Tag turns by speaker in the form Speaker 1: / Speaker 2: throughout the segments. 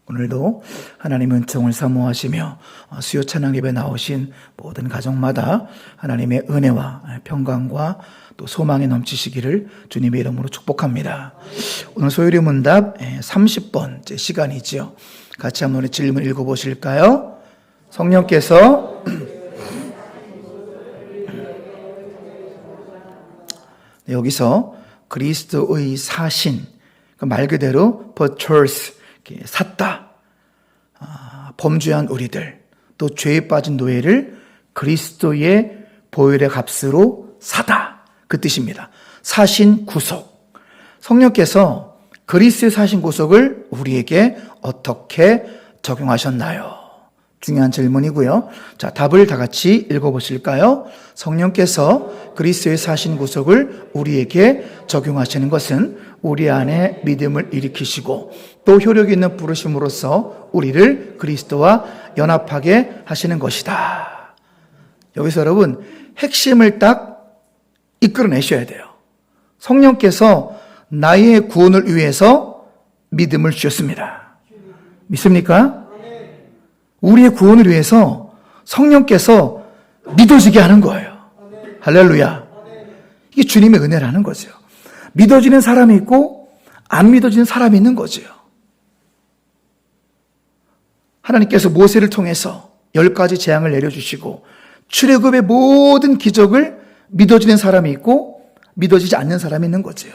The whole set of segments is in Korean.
Speaker 1: 오늘도 하나님의 은총을 사모하시며 수요 찬양 예배 나오신 모든 가정마다 하나님의 은혜와 평강과 또 소망이 넘치시기를 주님의 이름으로 축복합니다. 오늘 소요리 문답 30번째 시간이지요. 같이 한번 질문 읽어보실까요? 성령께서 여기서 그리스도의 사신, 말 그대로 purchase, 샀다. 범죄한 우리들, 또 죄에 빠진 노예를 그리스도의 보혈의 값으로 사다. 그 뜻입니다. 사신 구속. 성령께서 그리스도의 사신 구속을 우리에게 어떻게 적용하셨나요? 중요한 질문이고요. 자, 답을 다 같이 읽어보실까요? 성령께서 그리스도의 사신 구속을 우리에게 적용하시는 것은 우리 안에 믿음을 일으키시고 또 효력 있는 부르심으로써 우리를 그리스도와 연합하게 하시는 것이다. 여기서 여러분 핵심을 딱 이끌어내셔야 돼요. 성령께서 나의 구원을 위해서 믿음을 주셨습니다. 믿습니까? 우리의 구원을 위해서 성령께서 믿어지게 하는 거예요. 할렐루야. 이게 주님의 은혜라는 거죠. 믿어지는 사람이 있고 안 믿어지는 사람이 있는 거죠. 하나님께서 모세를 통해서 10가지 재앙을 내려주시고 출애굽의 모든 기적을 믿어지는 사람이 있고 믿어지지 않는 사람이 있는 거죠.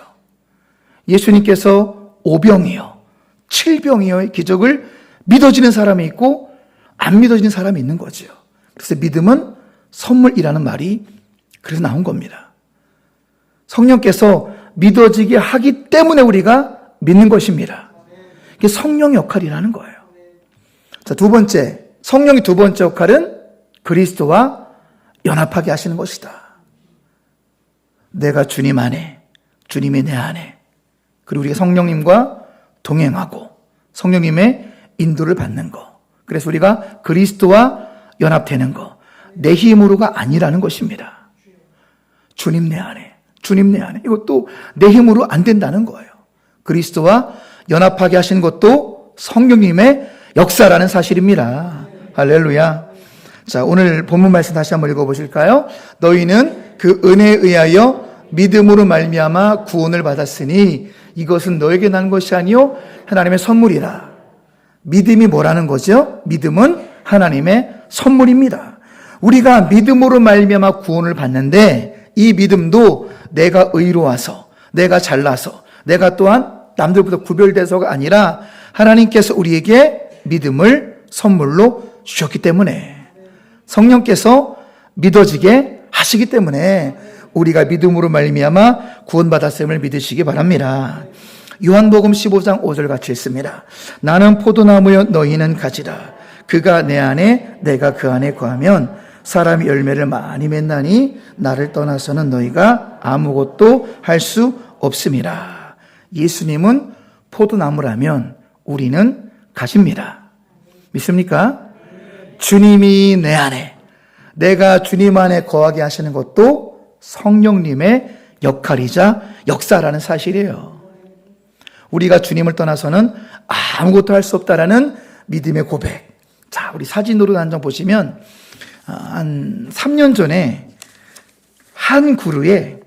Speaker 1: 예수님께서 5병이요 7병이요의 기적을 믿어지는 사람이 있고 안 믿어지는 사람이 있는 거죠. 그래서 믿음은 선물이라는 말이 그래서 나온 겁니다. 성령께서 믿어지게 하기 때문에 우리가 믿는 것입니다. 이게 성령의 역할이라는 거예요. 자, 두 번째, 성령의 두 번째 역할은 그리스도와 연합하게 하시는 것이다. 내가 주님 안에, 주님이 내 안에, 그리고 우리가 성령님과 동행하고 성령님의 인도를 받는 것. 그래서 우리가 그리스도와 연합되는 것. 내 힘으로가 아니라는 것입니다. 주님 내 안에, 주님 내 안에. 이것도 내 힘으로 안 된다는 거예요. 그리스도와 연합하게 하신 것도 성령님의 역사라는 사실입니다. 할렐루야. 자, 오늘 본문 말씀 다시 한번 읽어보실까요? 너희는 그 은혜에 의하여 믿음으로 말미암아 구원을 받았으니 이것은 너에게 난 것이 아니요 하나님의 선물이라. 믿음이 뭐라는 거죠? 믿음은 하나님의 선물입니다. 우리가 믿음으로 말미암아 구원을 받는데 이 믿음도 내가 의로워서, 내가 잘나서, 내가 또한 남들보다 구별돼서가 아니라 하나님께서 우리에게 믿음을 선물로 주셨기 때문에 성령께서 믿어지게 하시기 때문에 우리가 믿음으로 말미암아 구원받았음을 믿으시기 바랍니다. 요한복음 15장 5절 같이 있습니다. 나는 포도나무여 너희는 가지라. 그가 내 안에 내가 그 안에 거하면 사람이 열매를 많이 맺나니 나를 떠나서는 너희가 아무것도 할 수 없음이라. 예수님은 포도나무라면 우리는 가지입니다. 믿습니까? 주님이 내 안에, 내가 주님 안에 거하게 하시는 것도 성령님의 역할이자 역사라는 사실이에요. 우리가 주님을 떠나서는 아무것도 할 수 없다라는 믿음의 고백. 자, 우리 사진으로 한 장 보시면 한 3년 전에 한 그루에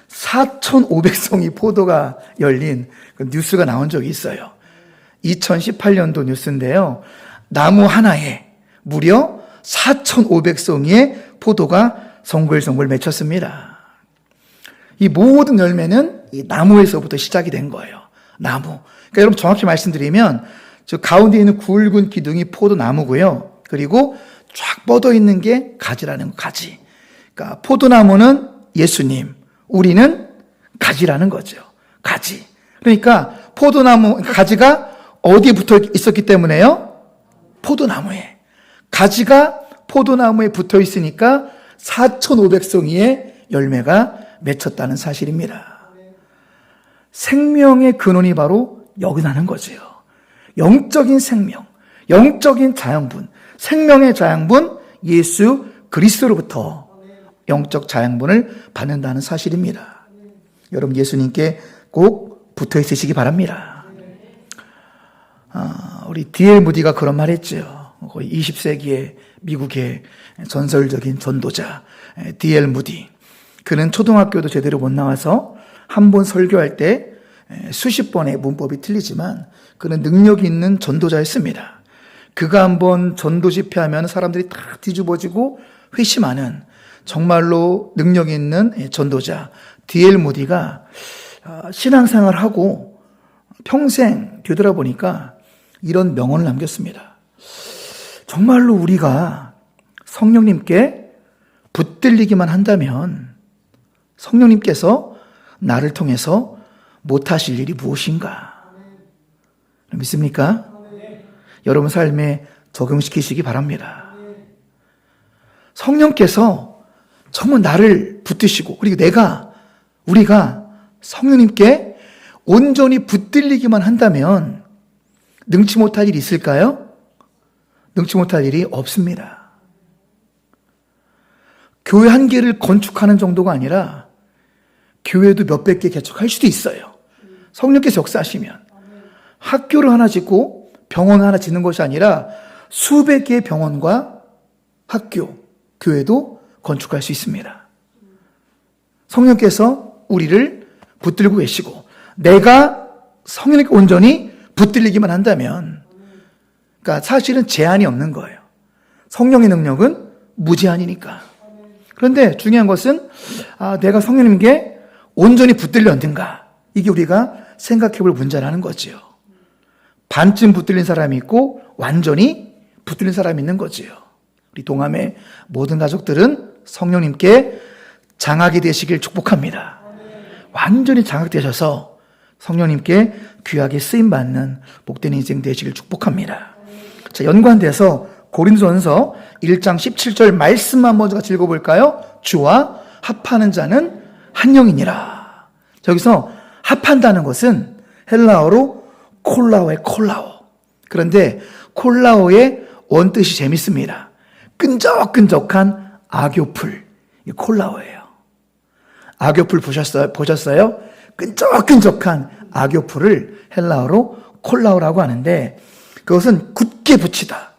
Speaker 1: 4,500송이 포도가 열린 그 뉴스가 나온 적이 있어요. 2018년도 뉴스인데요. 나무 하나에 무려 4,500송이의 포도가 송글송글 맺혔습니다. 이 모든 열매는 이 나무에서부터 시작이 된 거예요. 나무. 그러니까 여러분 정확히 말씀드리면 저 가운데 있는 굵은 기둥이 포도나무고요. 그리고 쫙 뻗어 있는 게 가지라는 거, 가지. 그러니까 포도나무는 예수님, 우리는 가지라는 거죠. 가지. 그러니까 포도나무, 가지가 어디에 붙어 있었기 때문에요? 포도나무에. 가지가 포도나무에 붙어 있으니까 4,500송이의 열매가 맺혔다는 사실입니다. 생명의 근원이 바로 여기 나는 거죠. 영적인 생명, 영적인 자양분, 생명의 자양분 예수 그리스도로부터 영적 자양분을 받는다는 사실입니다. 여러분 예수님께 꼭 붙어 있으시기 바랍니다. 우리 D.L. 무디가 그런 말 했죠. 거의 20세기의 미국의 전설적인 전도자 D.L. 무디. 그는 초등학교도 제대로 못 나와서 한 번 설교할 때 수십 번의 문법이 틀리지만 그는 능력이 있는 전도자였습니다. 그가 한번 전도 집회하면 사람들이 다 뒤집어지고 회심하는 정말로 능력이 있는 전도자 D.L. 무디가 신앙생활하고 평생 되돌아보니까 이런 명언을 남겼습니다. 정말로 우리가 성령님께 붙들리기만 한다면 성령님께서 나를 통해서 못하실 일이 무엇인가? 믿습니까? 여러분 삶에 적용시키시기 바랍니다. 성령께서 정말 나를 붙드시고 그리고 우리가 성령님께 온전히 붙들리기만 한다면 능치 못할 일이 있을까요? 능치 못할 일이 없습니다. 교회 한 개를 건축하는 정도가 아니라 교회도 몇백 개 개척할 수도 있어요. 성령께서 역사하시면. 학교를 하나 짓고 병원 하나 짓는 것이 아니라 수백 개의 병원과 학교, 교회도 건축할 수 있습니다. 성령께서 우리를 붙들고 계시고 내가 성령님께 온전히 붙들리기만 한다면 그러니까 사실은 제한이 없는 거예요. 성령의 능력은 무제한이니까. 그런데 중요한 것은 내가 성령님께 온전히 붙들렸는가? 이게 우리가 생각해 볼 문제라는 거지요. 반쯤 붙들린 사람이 있고 완전히 붙들린 사람이 있는 거지요. 우리 동함의 모든 가족들은 성령님께 장악이 되시길 축복합니다. 완전히 장악되셔서 성령님께 귀하게 쓰임받는 복된 인생 되시길 축복합니다. 자, 연관돼서 고린도전서 1장 17절 말씀만 먼저 같이 읽어볼까요? 주와 합하는 자는 한 영이니라. 여기서 합한다는 것은 헬라어로 콜라오의 콜라오. 그런데 콜라오의 원뜻이 재밌습니다. 끈적끈적한 악교풀. 이 콜라오예요. 악교풀 보셨어요? 끈적끈적한 악교풀을 헬라어로 콜라오라고 하는데 그것은 굳게 붙이다.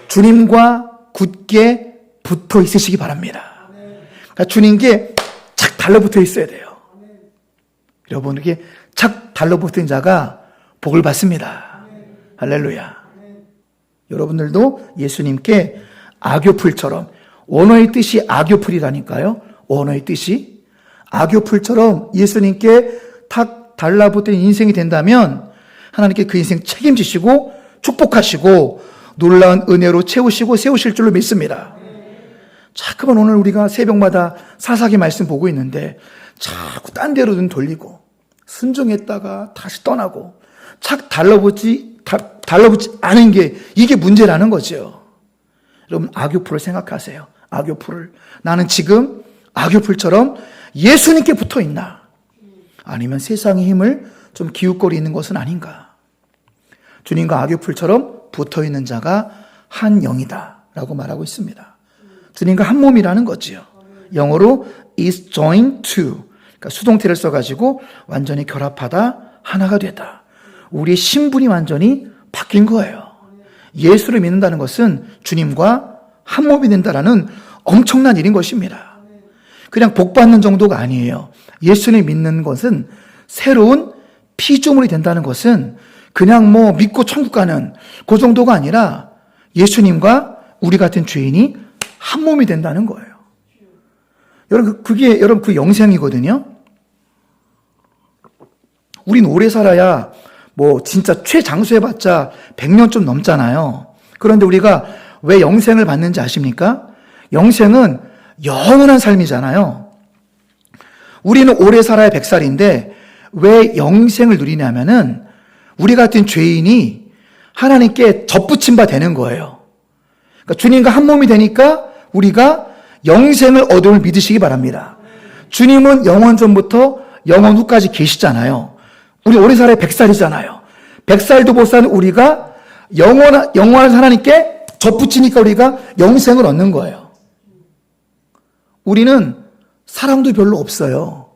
Speaker 1: 주님과 굳게 붙어 있으시기 바랍니다. 그러니까 주님께 착 달라붙어 있어야 돼요. 여러분, 이렇게 착 달라붙은 자가 복을 받습니다. 할렐루야. 여러분들도 예수님께 악교풀처럼, 원어의 뜻이 악교풀이라니까요. 원어의 뜻이 악교풀처럼 예수님께 탁 달라붙은 인생이 된다면 하나님께 그 인생 책임지시고 축복하시고 놀라운 은혜로 채우시고 세우실 줄로 믿습니다. 자꾸만 오늘 우리가 새벽마다 사사기 말씀 보고 있는데 자꾸 딴 데로 눈 돌리고 순종했다가 다시 떠나고 착 달라붙지 않은 게 이게 문제라는 거죠. 여러분, 악교풀을 생각하세요. 악교풀을. 나는 지금 악교풀처럼 예수님께 붙어 있나? 아니면 세상의 힘을 좀 기웃거리는 것은 아닌가? 주님과 악교풀처럼 붙어 있는 자가 한 영이다 라고 말하고 있습니다. 주님과 한 몸이라는 거지요. 영어로 is joined to, 그러니까 수동태를 써가지고 완전히 결합하다, 하나가 되다. 우리의 신분이 완전히 바뀐 거예요. 예수를 믿는다는 것은 주님과 한 몸이 된다라는 엄청난 일인 것입니다. 그냥 복 받는 정도가 아니에요. 예수를 믿는 것은 새로운 피조물이 된다는 것은 그냥 믿고 천국 가는 그 정도가 아니라 예수님과 우리 같은 죄인이 한 몸이 된다는 거예요. 여러분, 그게 그 영생이거든요. 우린 오래 살아야 진짜 최장수해봤자 100년 좀 넘잖아요. 그런데 우리가 왜 영생을 받는지 아십니까? 영생은 영원한 삶이잖아요. 우리는 오래 살아야 100살인데 왜 영생을 누리냐면은 우리 같은 죄인이 하나님께 접붙임 바 되는 거예요. 그러니까 주님과 한 몸이 되니까 우리가 영생을 얻음을 믿으시기 바랍니다. 주님은 영원 전부터 영원 후까지 계시잖아요. 우리 오래 살아야 100살이잖아요. 100살도 못 사는 우리가 영원한 하나님께 접붙이니까 우리가 영생을 얻는 거예요. 우리는 사랑도 별로 없어요.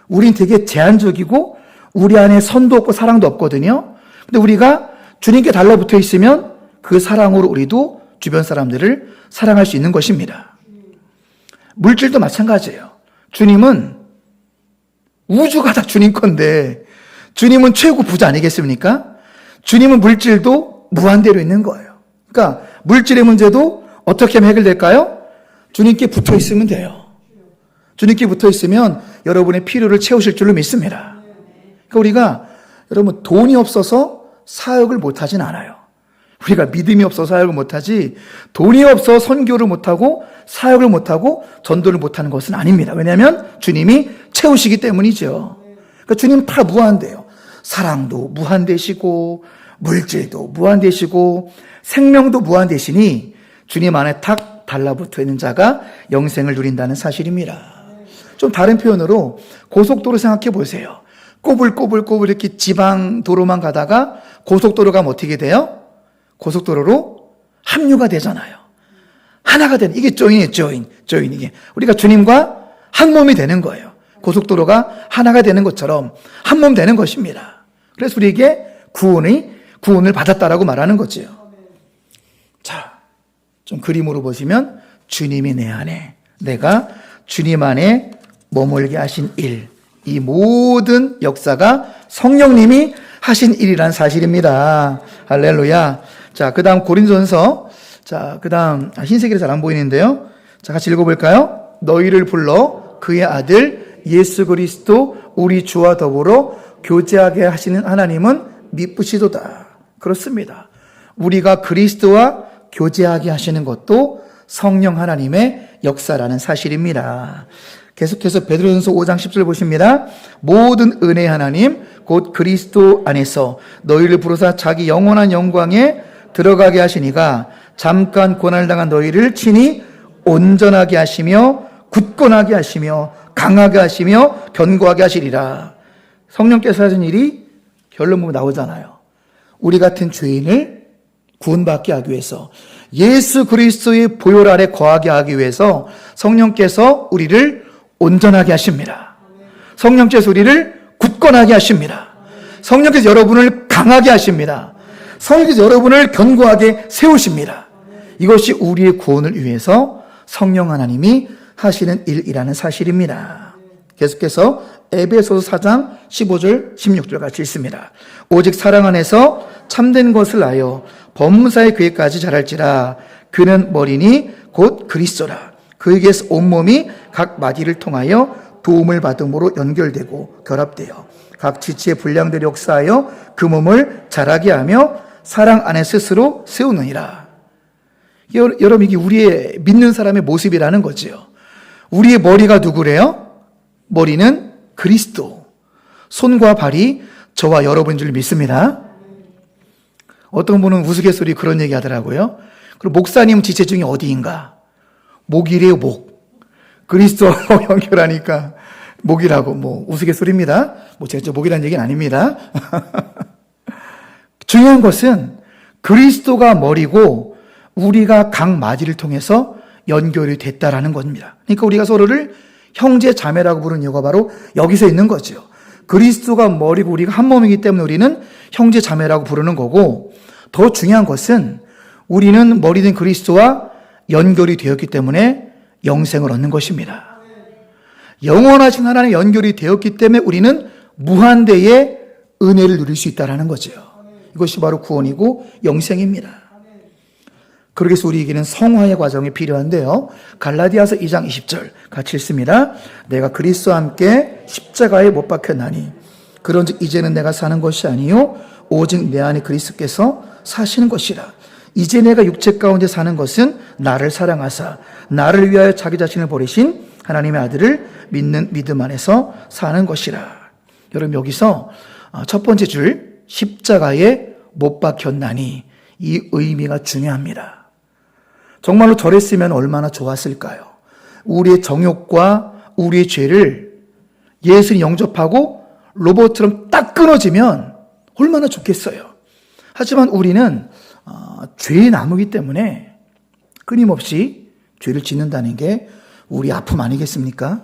Speaker 1: 우린 되게 제한적이고 우리 안에 선도 없고 사랑도 없거든요. 근데 우리가 주님께 달라붙어 있으면 그 사랑으로 우리도 주변 사람들을 사랑할 수 있는 것입니다. 물질도 마찬가지예요. 주님은 우주가 다 주님 건데 주님은 최고 부자 아니겠습니까? 주님은 물질도 무한대로 있는 거예요. 그러니까 물질의 문제도 어떻게 하면 해결될까요? 주님께 붙어 있으면 돼요. 주님께 붙어 있으면 여러분의 필요를 채우실 줄로 믿습니다. 그러니까 우리가 여러분 돈이 없어서 사역을 못하진 않아요. 우리가 믿음이 없어서 사역을 못하지 돈이 없어 선교를 못하고 사역을 못하고 전도를 못하는 것은 아닙니다. 왜냐하면 주님이 채우시기 때문이죠. 그러니까 주님 다 무한대요. 사랑도 무한대시고 물질도 무한대시고 생명도 무한대시니 주님 안에 탁 달라붙어 있는 자가 영생을 누린다는 사실입니다. 좀 다른 표현으로 고속도로 생각해 보세요. 꼬불꼬불꼬불 이렇게 지방 도로만 가다가 고속도로 가면 어떻게 돼요? 고속도로로 합류가 되잖아요. 하나가 되는, 이게 조인 이게. 우리가 주님과 한 몸이 되는 거예요. 고속도로가 하나가 되는 것처럼 한 몸 되는 것입니다. 그래서 우리에게 구원을 받았다라고 말하는 거지요. 자, 좀 그림으로 보시면 주님이 내 안에, 내가 주님 안에 머물게 하신 일, 이 모든 역사가 성령님이 하신 일이라는 사실입니다. 할렐루야. 자, 그 다음 고린도전서. 자, 그 다음 흰색이라 잘 안 보이는데요. 자, 같이 읽어볼까요? 너희를 불러 그의 아들 예수 그리스도 우리 주와 더불어 교제하게 하시는 하나님은 미쁘시도다. 그렇습니다. 우리가 그리스도와 교제하게 하시는 것도 성령 하나님의 역사라는 사실입니다. 계속해서 베드로전서 5장 10절 보십니다. 모든 은혜의 하나님 곧 그리스도 안에서 너희를 부르사 자기 영원한 영광에 들어가게 하시니가 잠깐 고난을 당한 너희를 친히 온전하게 하시며 굳건하게 하시며 강하게 하시며 견고하게 하시리라. 성령께서 하신 일이 결론 보면 나오잖아요. 우리 같은 죄인을 구원받게 하기 위해서 예수 그리스도의 보혈 아래 거하게 하기 위해서 성령께서 우리를 온전하게 하십니다. 성령께서 우리를 굳건하게 하십니다. 성령께서 여러분을 강하게 하십니다. 성령께서 여러분을 견고하게 세우십니다. 이것이 우리의 구원을 위해서 성령 하나님이 하시는 일이라는 사실입니다. 계속해서 에베소서 4장 15절 16절 같이 읽습니다. 오직 사랑 안에서 참된 것을 아여 범사의 계획까지 자랄지라. 그는 머리니 곧 그리스도라. 그에게서 온몸이 각 마디를 통하여 도움을 받음으로 연결되고 결합되어 각 지체의 분량들이 역사하여 그 몸을 자라게 하며 사랑 안에 스스로 세우느니라. 여러분, 이게 우리의 믿는 사람의 모습이라는 거지요. 우리의 머리가 누구래요? 머리는 그리스도. 손과 발이 저와 여러분인 줄 믿습니다. 어떤 분은 우스갯소리 그런 얘기 하더라고요. 그럼 목사님 지체 중에 어디인가? 목이래요, 목. 그리스도하고 연결하니까 목이라고, 우스갯소리입니다. 제가 목이라는 얘기는 아닙니다. 중요한 것은 그리스도가 머리고 우리가 각 마디를 통해서 연결이 됐다라는 겁니다. 그러니까 우리가 서로를 형제 자매라고 부르는 이유가 바로 여기서 있는 거죠. 그리스도가 머리고 우리가 한 몸이기 때문에 우리는 형제 자매라고 부르는 거고, 더 중요한 것은 우리는 머리된 그리스도와 연결이 되었기 때문에 영생을 얻는 것입니다. 영원하신 하나님 연결이 되었기 때문에 우리는 무한대의 은혜를 누릴 수 있다는 거죠. 이것이 바로 구원이고 영생입니다. 그러기 위해서 우리에게는 성화의 과정이 필요한데요. 갈라디아서 2장 20절 같이 읽습니다. 내가 그리스도와 함께 십자가에 못 박혔나니 그런즉 이제는 내가 사는 것이 아니요 오직 내 안에 그리스도께서 사시는 것이라. 이제 내가 육체 가운데 사는 것은 나를 사랑하사 나를 위하여 자기 자신을 버리신 하나님의 아들을 믿는 믿음 안에서 사는 것이라. 여러분, 여기서 첫 번째 줄 십자가에 못 박혔나니, 이 의미가 중요합니다. 정말로 저랬으면 얼마나 좋았을까요? 우리의 정욕과 우리의 죄를 예수님 영접하고 로봇처럼 딱 끊어지면 얼마나 좋겠어요. 하지만 우리는 죄의 나무이기 때문에 끊임없이 죄를 짓는다는 게 우리 아픔 아니겠습니까?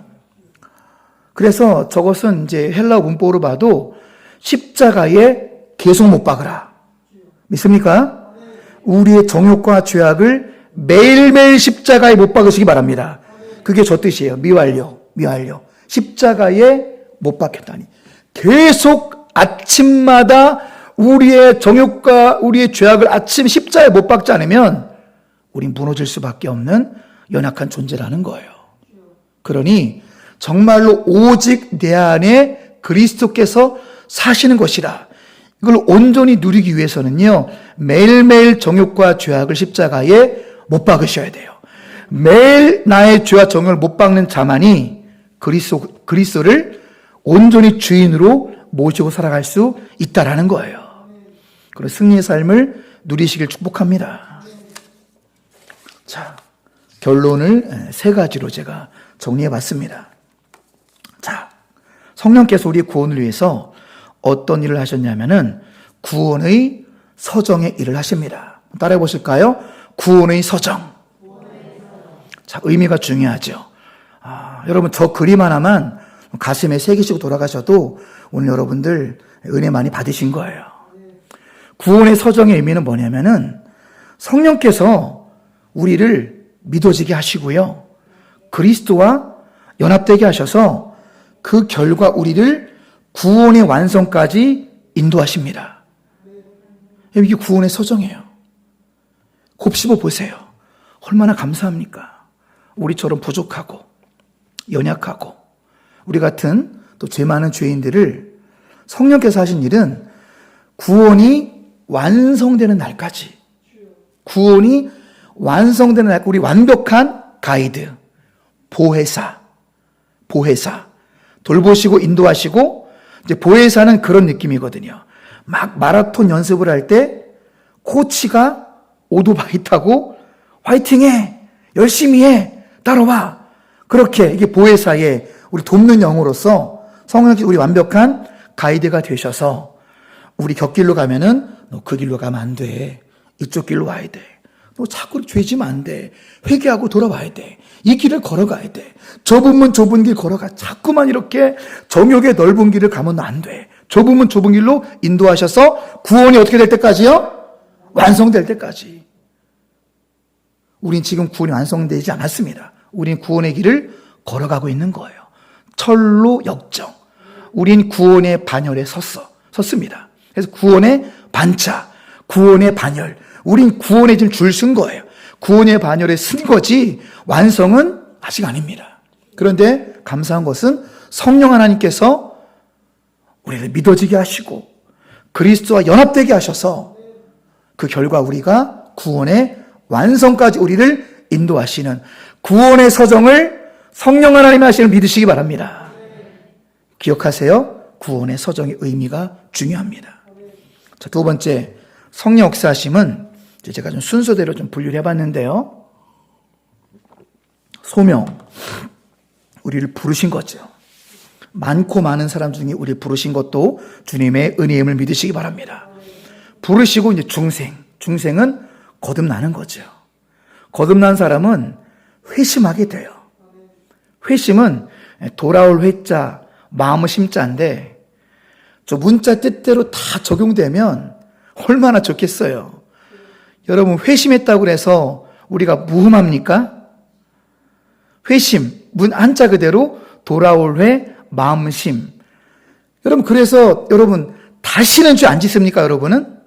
Speaker 1: 그래서 저것은 이제 헬라 문법으로 봐도 십자가에 계속 못 박으라. 믿습니까? 우리의 정욕과 죄악을 매일매일 십자가에 못 박으시기 바랍니다. 그게 저 뜻이에요. 미완료. 십자가에 못 박혔다니. 계속 아침마다 우리의 정욕과 우리의 죄악을 아침 십자가에 못 박지 않으면 우린 무너질 수밖에 없는 연약한 존재라는 거예요. 그러니 정말로 오직 내 안에 그리스도께서 사시는 것이라. 이걸 온전히 누리기 위해서는요, 매일매일 정욕과 죄악을 십자가에 못 박으셔야 돼요. 매일 나의 죄와 정욕을 못 박는 자만이 그리스도를 온전히 주인으로 모시고 살아갈 수 있다라는 거예요. 그래서 승리의 삶을 누리시길 축복합니다. 자, 결론을 세 가지로 제가 정리해 봤습니다. 자, 성령께서 우리의 구원을 위해서 어떤 일을 하셨냐면은 구원의 서정의 일을 하십니다. 따라해 보실까요? 구원의 서정. 자, 의미가 중요하죠. 여러분, 저 그림 하나만 가슴에 새기시고 돌아가셔도 오늘 여러분들 은혜 많이 받으신 거예요. 구원의 서정의 의미는 뭐냐면은 성령께서 우리를 믿어지게 하시고요, 그리스도와 연합되게 하셔서 그 결과 우리를 구원의 완성까지 인도하십니다. 이게 구원의 서정이에요. 곱씹어 보세요. 얼마나 감사합니까? 우리처럼 부족하고 연약하고 우리 같은 또 죄 많은 죄인들을 성령께서 하신 일은 구원이 완성되는 날까지, 구원이 완성되는 날, 우리 완벽한 가이드, 보혜사, 돌보시고 인도하시고, 이제 보혜사는 그런 느낌이거든요. 막 마라톤 연습을 할 때 코치가 오토바이 타고 화이팅해, 열심히 해, 따라와. 그렇게 이게 보혜사의 우리 돕는 영으로서 성령께서 우리 완벽한 가이드가 되셔서 우리 곁길로 가면은 너 그 길로 가면 안 돼. 이쪽 길로 와야 돼. 너 자꾸 죄지면 안 돼. 회개하고 돌아와야 돼. 이 길을 걸어가야 돼. 좁은 길 걸어가. 자꾸만 이렇게 정욕의 넓은 길을 가면 안 돼. 좁은 길로 인도하셔서 구원이 어떻게 될 때까지요? 완성될 때까지. 우린 지금 구원이 완성되지 않았습니다. 우린 구원의 길을 걸어가고 있는 거예요. 철로 역정. 우린 구원의 반열에 섰습니다. 그래서 구원의 반차, 구원의 반열. 우린 구원의 줄 쓴 거예요. 구원의 반열에 쓴 거지 완성은 아직 아닙니다. 그런데 감사한 것은 성령 하나님께서 우리를 믿어지게 하시고 그리스도와 연합되게 하셔서 그 결과 우리가 구원의 완성까지 우리를 인도하시는 구원의 서정을 성령 하나님이 하시는 믿으시기 바랍니다. 기억하세요. 구원의 서정의 의미가 중요합니다. 자, 두 번째, 성령 역사하심은 제가 좀 순서대로 좀 분류를 해봤는데요. 소명, 우리를 부르신 거죠. 많고 많은 사람 중에 우리를 부르신 것도 주님의 은혜임을 믿으시기 바랍니다. 부르시고 이제 중생은 거듭나는 거죠. 거듭난 사람은 회심하게 돼요. 회심은 돌아올 회자, 마음의 심자인데 저 문자 뜻대로 다 적용되면 얼마나 좋겠어요. 여러분, 회심했다고 해서 우리가 무흠합니까? 회심, 문 한자 그대로 돌아올 회, 마음 심. 여러분, 그래서 여러분 다시는 죄 안 짓습니까? 여러분은?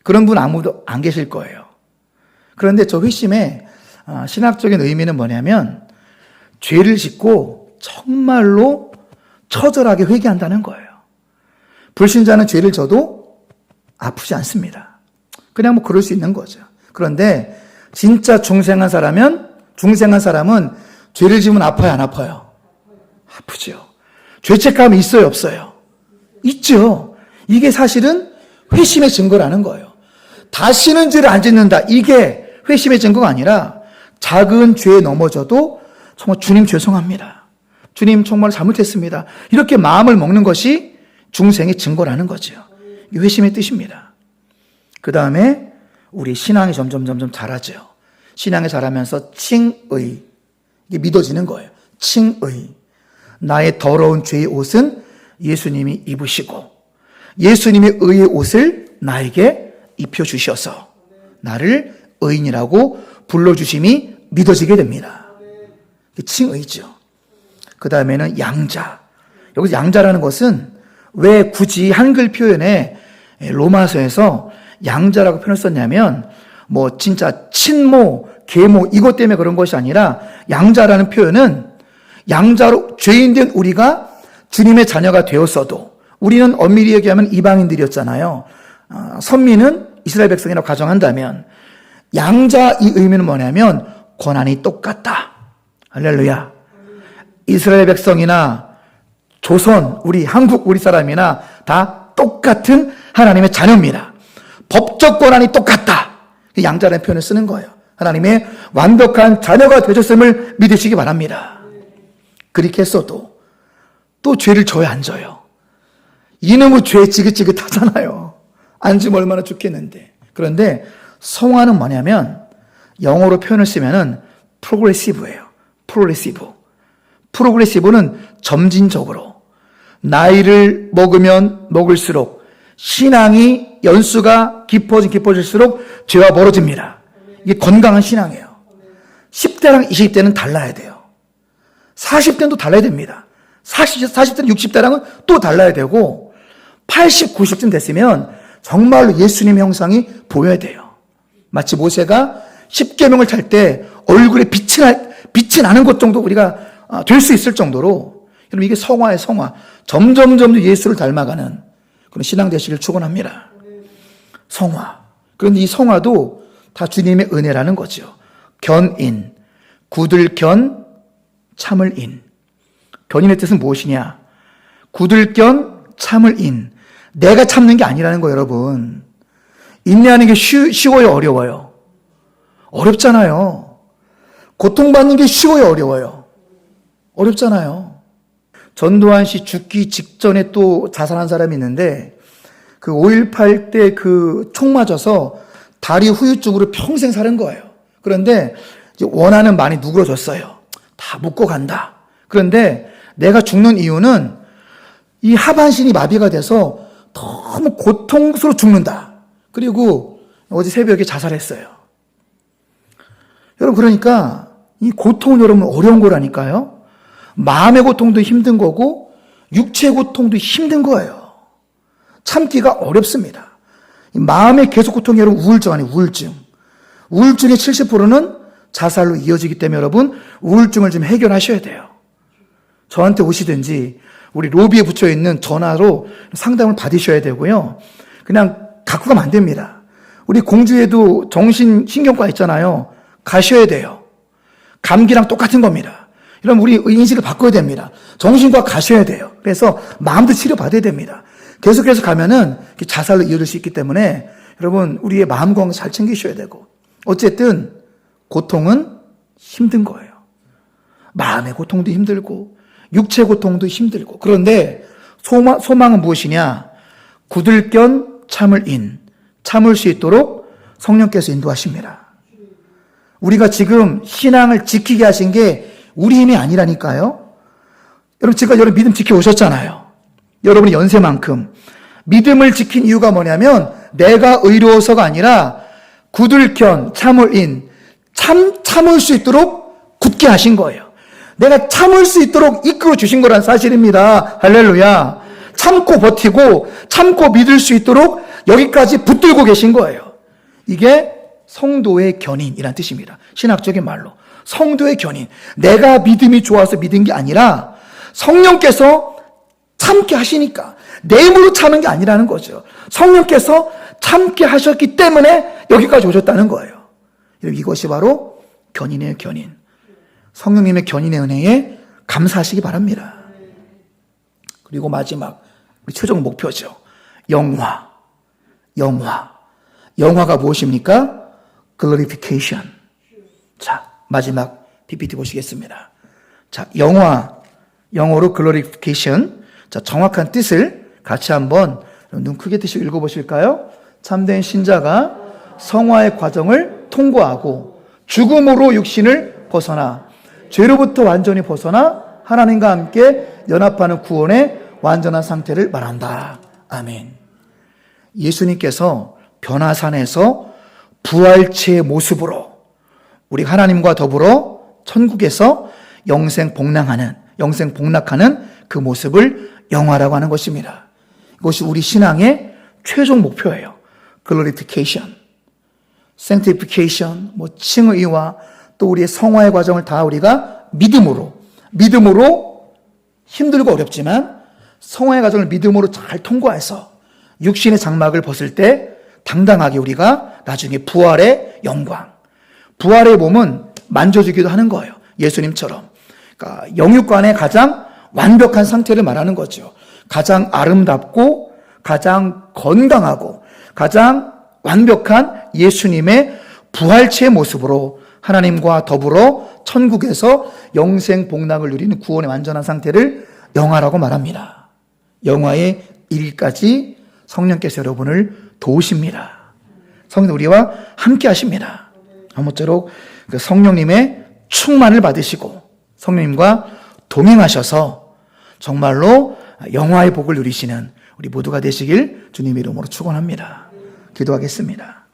Speaker 1: 그런 분 아무도 안 계실 거예요. 그런데 저 회심의 신학적인 의미는 뭐냐면 죄를 짓고 정말로 처절하게 회개한다는 거예요. 불신자는 죄를 져도 아프지 않습니다. 그냥 뭐 그럴 수 있는 거죠. 그런데 진짜 중생한 사람은 죄를 지면 아파요, 안 아파요? 아프죠. 죄책감이 있어요, 없어요? 있죠. 이게 사실은 회심의 증거라는 거예요. 다시는 죄를 안 짓는다. 이게 회심의 증거가 아니라 작은 죄에 넘어져도 정말 주님 죄송합니다. 주님 정말 잘못했습니다. 이렇게 마음을 먹는 것이 중생의 증거라는 거죠. 이게 회심의 뜻입니다. 그 다음에 우리 신앙이 점점 자라죠. 신앙이 자라면서 칭의, 이게 믿어지는 거예요. 칭의. 나의 더러운 죄의 옷은 예수님이 입으시고 예수님의 의의 옷을 나에게 입혀주셔서 나를 의인이라고 불러주심이 믿어지게 됩니다. 칭의죠. 그 다음에는 양자. 여기서 양자라는 것은 왜 굳이 한글 표현에 로마서에서 양자라고 표현을 썼냐면 뭐 진짜 친모, 계모 이것 때문에 그런 것이 아니라 양자라는 표현은 양자로 죄인된 우리가 주님의 자녀가 되었어도 우리는 엄밀히 얘기하면 이방인들이었잖아요. 선민은 이스라엘 백성이라고 가정한다면 양자 이 의미는 뭐냐면 고난이 똑같다. 할렐루야. 이스라엘 백성이나 조선, 우리 한국 우리 사람이나 다 똑같은 하나님의 자녀입니다. 법적 권한이 똑같다. 양자라는 표현을 쓰는 거예요. 하나님의 완벽한 자녀가 되셨음을 믿으시기 바랍니다. 그렇게 했어도 또 죄를 져야 안 져요. 이놈의 죄 지긋지긋하잖아요. 안 지면 얼마나 좋겠는데. 그런데 성화는 뭐냐면 영어로 표현을 쓰면은 프로그레시브예요. 프로그레시브는 점진적으로 나이를 먹으면 먹을수록 신앙이 연수가 깊어질수록 죄와 멀어집니다. 이게 건강한 신앙이에요. 10대랑 20대는 달라야 돼요. 40대는 또 달라야 됩니다. 40대는 60대랑은 또 달라야 되고 80, 90쯤 됐으면 정말로 예수님의 형상이 보여야 돼요. 마치 모세가 십계명을 찰 때 얼굴에 빛이 나는 것 정도 우리가 될 수 있을 정도로 여러분 이게 성화의 성화. 점점 예수를 닮아가는 그런 신앙 되시길 축원합니다. 성화. 그런데 이 성화도 다 주님의 은혜라는 거죠. 견인, 굳을견, 참을인. 견인의 뜻은 무엇이냐? 굳을견, 참을인. 내가 참는 게 아니라는 거예요, 여러분. 인내하는 게 쉬워요, 어려워요? 어렵잖아요. 고통받는 게 쉬워요, 어려워요? 어렵잖아요. 전두환 씨 죽기 직전에 또 자살한 사람이 있는데 그 5.18 때 그 총 맞아서 다리 후유증으로 평생 사는 거예요. 그런데 이제 원하는 많이 누그러졌어요. 다 묶고 간다. 그런데 내가 죽는 이유는 이 하반신이 마비가 돼서 너무 고통스러워 죽는다. 그리고 어제 새벽에 자살했어요. 여러분 그러니까 이 고통은 여러분 어려운 거라니까요. 마음의 고통도 힘든 거고 육체의 고통도 힘든 거예요. 참기가 어렵습니다. 마음의 계속 고통이 여러분 우울증 아니에요. 우울증의 70%는 자살로 이어지기 때문에 여러분 우울증을 좀 해결하셔야 돼요. 저한테 오시든지 우리 로비에 붙여있는 전화로 상담을 받으셔야 되고요. 그냥 갖고 가면 안 됩니다. 우리 공주에도 정신신경과 있잖아요. 가셔야 돼요. 감기랑 똑같은 겁니다. 그럼 우리 인식을 바꿔야 됩니다. 정신과 가셔야 돼요. 그래서 마음도 치료받아야 됩니다. 계속해서 가면은 자살로 이어질 수 있기 때문에 여러분 우리의 마음 건강 잘 챙기셔야 되고 어쨌든 고통은 힘든 거예요. 마음의 고통도 힘들고 육체 고통도 힘들고 그런데 소망은 무엇이냐? 굳을견 참을인 참을 수 있도록 성령께서 인도하십니다. 우리가 지금 신앙을 지키게 하신 게 우리 힘이 아니라니까요. 여러분 제가 여러분 믿음 지켜오셨잖아요. 여러분의 연세만큼 믿음을 지킨 이유가 뭐냐면 내가 의로워서가 아니라 굳을견 참을인 참을 수 있도록 굳게 하신 거예요. 내가 참을 수 있도록 이끌어 주신 거란 사실입니다. 할렐루야. 참고 버티고 참고 믿을 수 있도록 여기까지 붙들고 계신 거예요. 이게 성도의 견인이란 뜻입니다. 신학적인 말로. 성도의 견인. 내가 믿음이 좋아서 믿은 게 아니라 성령께서 참게 하시니까 내 힘으로 참은 게 아니라는 거죠. 성령께서 참게 하셨기 때문에 여기까지 오셨다는 거예요. 이것이 바로 견인의 견인. 성령님의 견인의 은혜에 감사하시기 바랍니다. 그리고 마지막 우리 최종 목표죠. 영화. 영화가 무엇입니까? glorification. 자, 마지막 PPT 보시겠습니다. 자, 영어로 glorification. 자, 정확한 뜻을 같이 한번 눈 크게 뜨시고 읽어보실까요? 참된 신자가 성화의 과정을 통과하고 죽음으로 육신을 벗어나 죄로부터 완전히 벗어나 하나님과 함께 연합하는 구원의 완전한 상태를 말한다. 아멘. 예수님께서 변화산에서 부활체의 모습으로 우리 하나님과 더불어 천국에서 영생 복락하는 그 모습을 영화라고 하는 것입니다. 이것이 우리 신앙의 최종 목표예요. 글로리피케이션, sanctification, 칭의와 또 우리의 성화의 과정을 다 우리가 믿음으로 힘들고 어렵지만 성화의 과정을 믿음으로 잘 통과해서 육신의 장막을 벗을 때 당당하게 우리가 나중에 부활의 영광, 부활의 몸은 만져지기도 하는 거예요. 예수님처럼. 그러니까 영육간의 가장 완벽한 상태를 말하는 거죠. 가장 아름답고 가장 건강하고 가장 완벽한 예수님의 부활체의 모습으로 하나님과 더불어 천국에서 영생 복락을 누리는 구원의 완전한 상태를 영화라고 말합니다. 영화의 일까지 성령께서 여러분을 도우십니다. 성령 우리와 함께 하십니다. 아무쪼록 그 성령님의 충만을 받으시고 성령님과 동행하셔서 정말로 영화의 복을 누리시는 우리 모두가 되시길 주님의 이름으로 축원합니다. 기도하겠습니다.